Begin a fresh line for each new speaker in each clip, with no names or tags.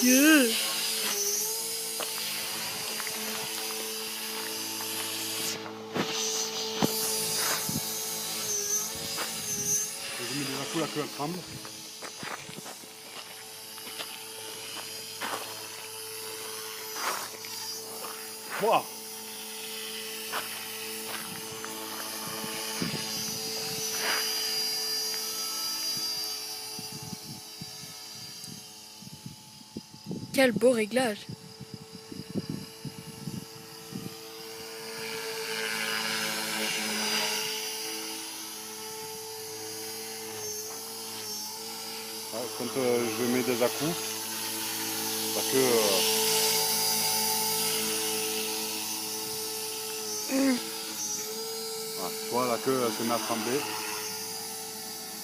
Yeah.
Je mets déjà tout la queue, elle tremble. Wow.
Quel beau réglage.
Quand je mets des à-coups, la queue voilà, tu vois, la queue elle se met à trembler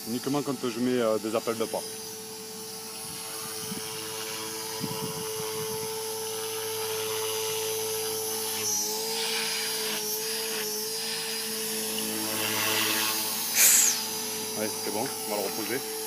uniquement quand je mets des appels de pas. Allez, c'est bon, on va le reposer.